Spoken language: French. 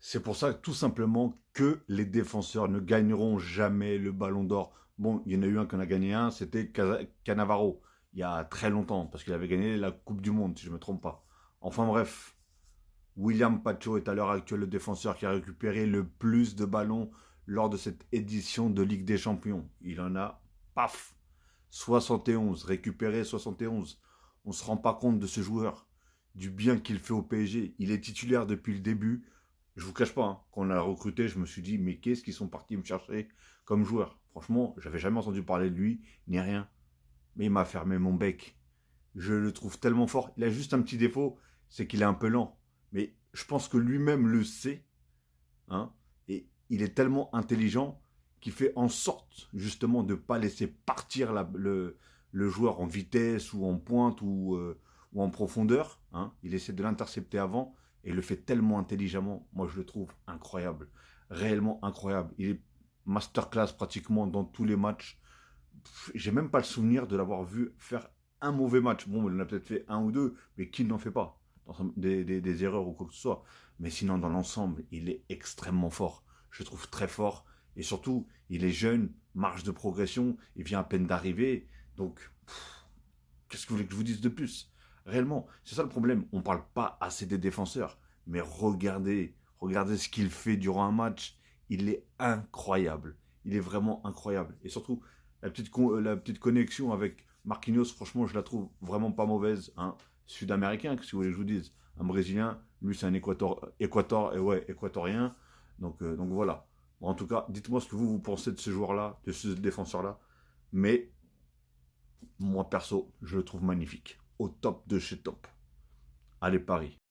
C'est pour ça, tout simplement, que les défenseurs ne gagneront jamais le ballon d'or. Bon, il y en a eu un qu'on a gagné un, c'était Cannavaro, il y a très longtemps, parce qu'il avait gagné la Coupe du Monde, si je ne me trompe pas. Enfin bref, William Pacho est à l'heure actuelle le défenseur qui a récupéré le plus de ballons lors de cette édition de Ligue des Champions. Il en a, paf, 71, récupéré 71. On ne se rend pas compte de ce joueur, du bien qu'il fait au PSG. Il est titulaire depuis le début. Je vous cache pas, hein, quand on l'a recruté, je me suis dit, mais qu'est-ce qu'ils sont partis me chercher comme joueur? Franchement, j'avais jamais entendu parler de lui, ni rien. Mais il m'a fermé mon bec. Je le trouve tellement fort. Il a juste un petit défaut, c'est qu'il est un peu lent. Mais je pense que lui-même le sait, hein, et il est tellement intelligent qu'il fait en sorte justement de ne pas laisser partir le joueur en vitesse ou en pointe ou en profondeur. Hein. Il essaie de l'intercepter avant et il le fait tellement intelligemment. Moi, je le trouve incroyable. Réellement incroyable. Il est masterclass pratiquement dans tous les matchs. J'ai même pas le souvenir de l'avoir vu faire un mauvais match. Bon, il en a peut-être fait un ou deux, mais qui n'en fait pas des erreurs ou quoi que ce soit. Mais sinon, dans l'ensemble, il est extrêmement fort. Je le trouve très fort. Et surtout, il est jeune, marge de progression, il vient à peine d'arriver. Donc, qu'est-ce que vous voulez que je vous dise de plus? Réellement, c'est ça le problème. On ne parle pas assez des défenseurs. Mais regardez ce qu'il fait durant un match. Il est incroyable. Il est vraiment incroyable. Et surtout, la petite connexion avec Marquinhos, franchement, je la trouve vraiment pas mauvaise. Hein. Sud-américain, si vous voulez que je vous dise. Un Brésilien, lui, c'est un équatorien. Donc voilà. Bon, en tout cas, dites-moi ce que vous pensez de ce joueur-là, de ce défenseur-là. Mais moi, perso, je le trouve magnifique. Au top de chez top. Allez, Paris.